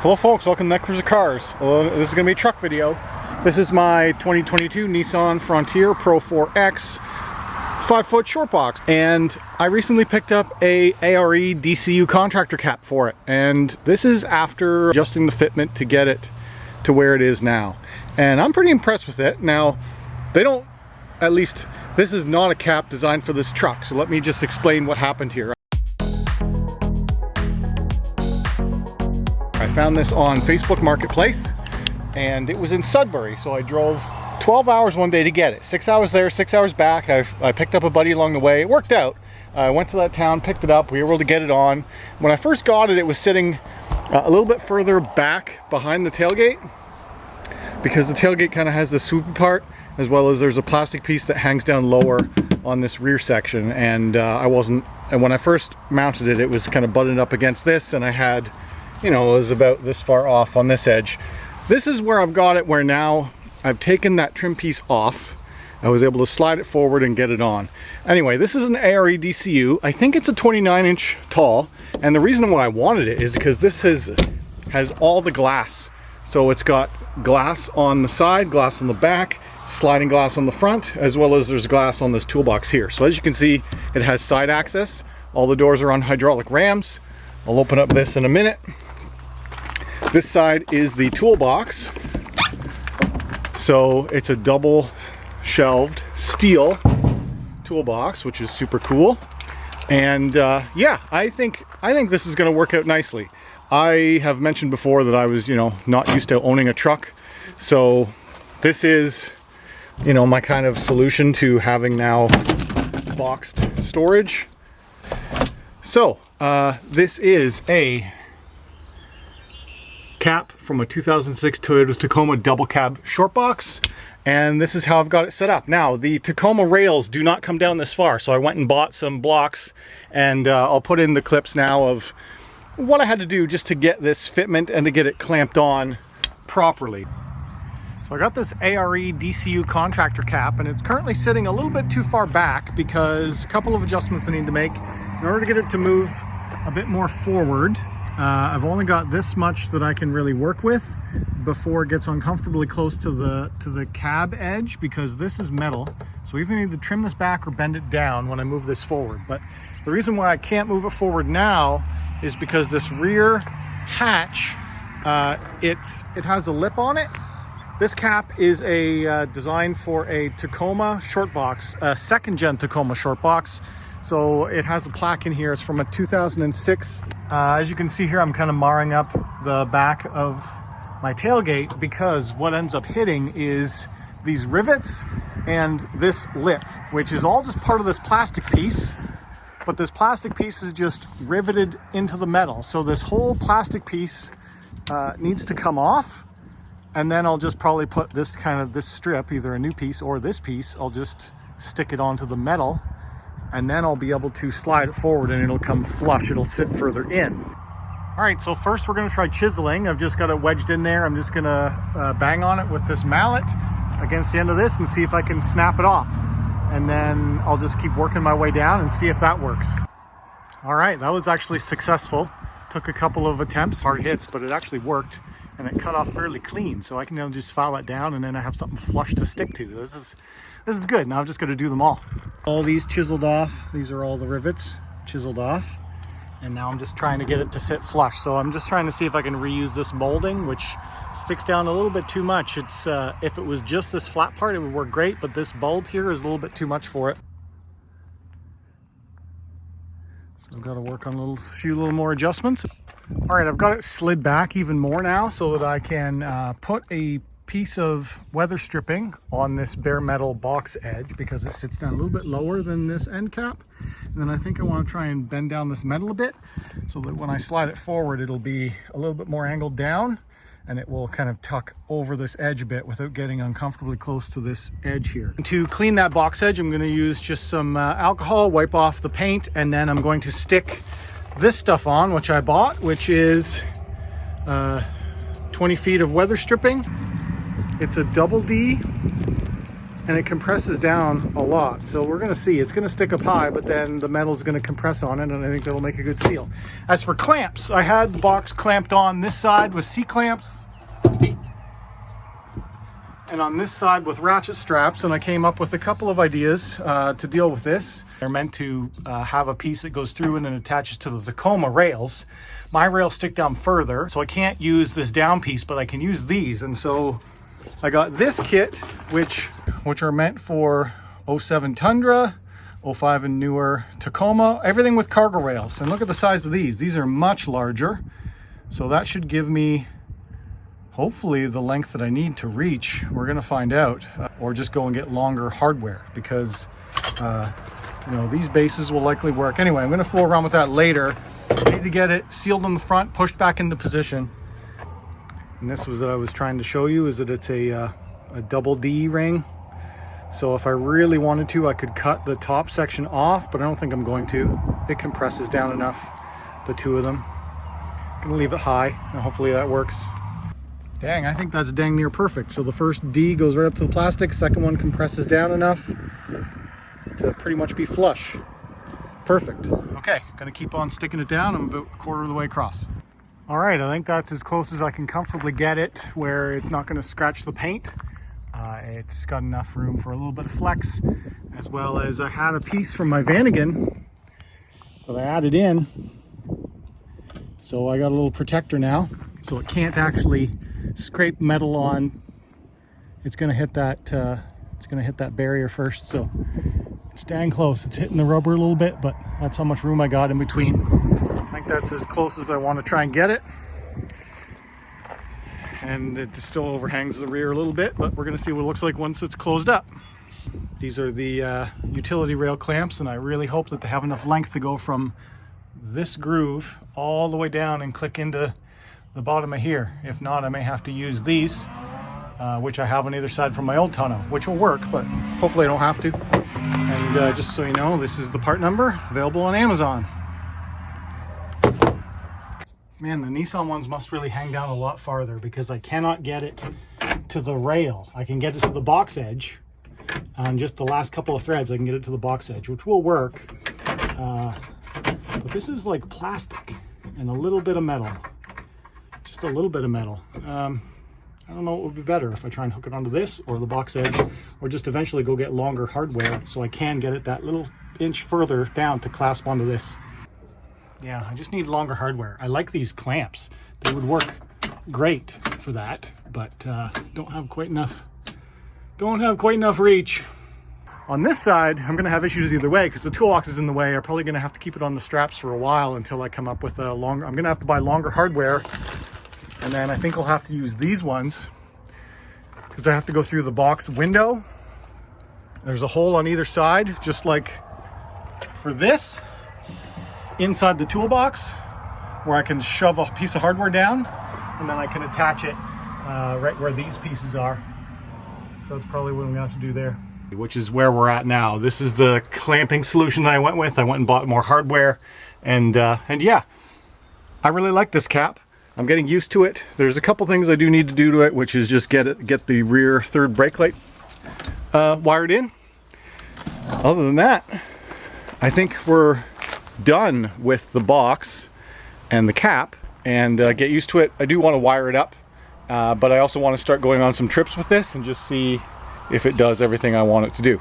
Hello folks, welcome to Netcruzer Cars. This is going to be a truck video. This is my 2022 Nissan Frontier Pro4X 5-foot short box, and I recently picked up a ARE DCU contractor cap for it, and this is after adjusting the fitment to get it to where it is now, and I'm pretty impressed with it. Now, they don't, at least this is not a cap designed for this truck, so let me just explain what happened here. I found this on Facebook Marketplace, and it was in Sudbury, so I drove 12 hours one day to get it. 6 hours there, 6 hours back. I picked up a buddy along the way. It worked out. I went to that town, picked it up. We were able to get it on. When I first got it, it was sitting a little bit further back behind the tailgate, because the tailgate kind of has the swoopy part, as well as there's a plastic piece that hangs down lower on this rear section, and when I first mounted it, it was kind of buttoned up against this, and I had, you know, it was about this far off on this edge. This is where I've got it, where now I've taken that trim piece off. I was able to slide it forward and get it on. Anyway, this is an ARE DCU. I think it's a 29-inch tall, and the reason why I wanted it is because this has all the glass. So it's got glass on the side, glass on the back, sliding glass on the front, as well as there's glass on this toolbox here. So as you can see, it has side access. All the doors are on hydraulic rams. I'll open up this in a minute. This side is the toolbox. So it's a double shelved steel toolbox, which is super cool. And yeah, I think this is going to work out nicely. I have mentioned before that I was, you know, not used to owning a truck. So this is, you know, my kind of solution to having now boxed storage. So this is a cap from a 2006 Toyota Tacoma double cab short box, and this is how I've got it set up. Now, the Tacoma rails do not come down this far, so I went and bought some blocks, and I'll put in the clips now of what I had to do just to get this fitment and to get it clamped on properly. So I got this ARE DCU contractor cap, and it's currently sitting a little bit too far back because a couple of adjustments I need to make in order to get it to move a bit more forward. I've only got this much that I can really work with before it gets uncomfortably close to the cab edge, because this is metal. So we either need to trim this back or bend it down when I move this forward. But the reason why I can't move it forward now is because this rear hatch, it has a lip on it. This cap is a designed for a Tacoma short box, a second gen Tacoma short box. So it has a plaque in here. It's from a 2006. As you can see here, I'm kind of marring up the back of my tailgate, because what ends up hitting is these rivets and this lip, which is all just part of this plastic piece. But this plastic piece is just riveted into the metal. So this whole plastic piece needs to come off. And then I'll just probably put this strip, either a new piece or this piece, I'll just stick it onto the metal. And then I'll be able to slide it forward and it'll come flush, it'll sit further in. All right, so first we're gonna try chiseling. I've just got it wedged in there. I'm just gonna bang on it with this mallet against the end of this and see if I can snap it off. And then I'll just keep working my way down and see if that works. All right, that was actually successful. Took a couple of attempts, hard hits, but it actually worked, and it cut off fairly clean. So I can just file that down, and then I have something flush to stick to. This is good. Now I'm just gonna do them all. All these chiseled off. These are all the rivets chiseled off. And now I'm just trying to get it to fit flush. So I'm just trying to see if I can reuse this molding, which sticks down a little bit too much. It's if it was just this flat part, it would work great, but this bulb here is a little bit too much for it. So I've got to work on a few little more adjustments. All right, I've got it slid back even more now so that I can put a piece of weather stripping on this bare metal box edge, because it sits down a little bit lower than this end cap. And then I think I want to try and bend down this metal a bit so that when I slide it forward, it'll be a little bit more angled down, and it will kind of tuck over this edge a bit without getting uncomfortably close to this edge here. And to clean that box edge, I'm going to use just some alcohol, wipe off the paint, and then I'm going to stick this stuff on, which I bought, which is 20 feet of weather stripping. It's a double D and it compresses down a lot. So we're gonna see, it's gonna stick up high, but then the metal's gonna compress on it, and I think that'll make a good seal. As for clamps, I had the box clamped on this side with C-clamps, and on this side with ratchet straps, and I came up with a couple of ideas to deal with this. They're meant to have a piece that goes through and then attaches to the Tacoma rails. My rails stick down further, so I can't use this down piece, but I can use these. And so I got this kit, which are meant for 07 Tundra, 05 and newer Tacoma, everything with cargo rails. And look at the size of these. These are much larger. So that should give me, hopefully, the length that I need to reach. We're gonna find out, or just go and get longer hardware, because you know, these bases will likely work. Anyway, I'm gonna fool around with that later. I need to get it sealed in the front, pushed back into position. And this was what I was trying to show you, is that it's a double D ring. So if I really wanted to, I could cut the top section off, but I don't think I'm going to. It compresses down enough, the two of them. I'm gonna leave it high, and hopefully that works. Dang, I think that's dang near perfect. So the first D goes right up to the plastic, second one compresses down enough to pretty much be flush. Perfect. Okay, gonna keep on sticking it down. I'm about a quarter of the way across. All right, I think that's as close as I can comfortably get it, where it's not gonna scratch the paint. It's got enough room for a little bit of flex, as well as I had a piece from my Vanagon that I added in. So I got a little protector now, so it can't actually scrape metal on. It's gonna hit that barrier first. So it's dang close. It's hitting the rubber a little bit, but that's how much room I got in between. I think that's as close as I want to try and get it. And it still overhangs the rear a little bit, but we're gonna see what it looks like once it's closed up. These are the utility rail clamps, and I really hope that they have enough length to go from this groove all the way down and click into the bottom of here. If not, I may have to use these, which I have on either side from my old tonneau, which will work, but hopefully I don't have to. And just so you know, this is the part number, available on Amazon. Man, the Nissan ones must really hang down a lot farther, because I cannot get it to the rail. I can get it to the box edge. On just the last couple of threads, I can get it to the box edge, which will work. But this is like plastic and a little bit of metal. Just a little bit of metal. I don't know what would be better, if I try and hook it onto this or the box edge, or just eventually go get longer hardware so I can get it that little inch further down to clasp onto this. Yeah, I just need longer hardware. I like these clamps. They would work great for that, but don't have quite enough reach. On this side, I'm gonna have issues either way, because the toolbox is in the way. I'm probably gonna have to keep it on the straps for a while until I come up with a longer, I'm gonna have to buy longer hardware. And then I think I'll have to use these ones, because I have to go through the box window. There's a hole on either side, just like for this, inside the toolbox, where I can shove a piece of hardware down, and then I can attach it right where these pieces are. So that's probably what I'm gonna have to do there. Which is where we're at now. This is the clamping solution that I went with. I went and bought more hardware, and yeah, I really like this cap. I'm getting used to it. There's a couple things I do need to do to it, which is just get the rear third brake light wired in. Other than that, I think we're done with the box and the cap, and get used to it. I do want to wire it up, but I also want to start going on some trips with this and just see if it does everything I want it to do.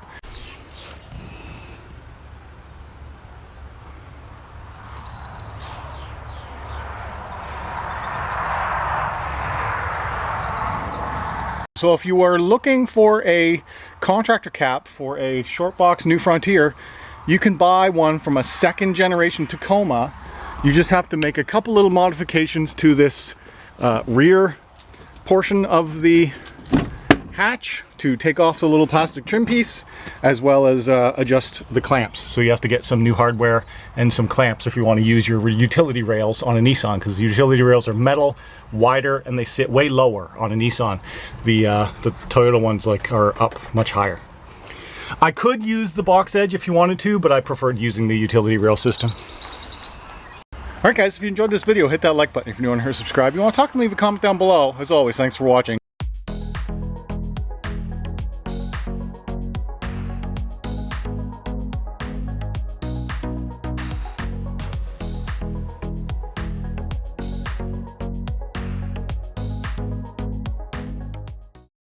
So if you are looking for a contractor cap for a short box New Frontier, you can buy one from a second generation Tacoma. You just have to make a couple little modifications to this rear portion of the hatch to take off the little plastic trim piece, as well as adjust the clamps. So you have to get some new hardware and some clamps if you want to use your utility rails on a Nissan, because the utility rails are metal, wider, and they sit way lower on a Nissan. The Toyota ones are up much higher. I could use the box edge if you wanted to, but I preferred using the utility rail system. Alright guys, if you enjoyed this video, hit that like button. If you're new and here, subscribe. If you want to talk to me, leave a comment down below. As always, thanks for watching.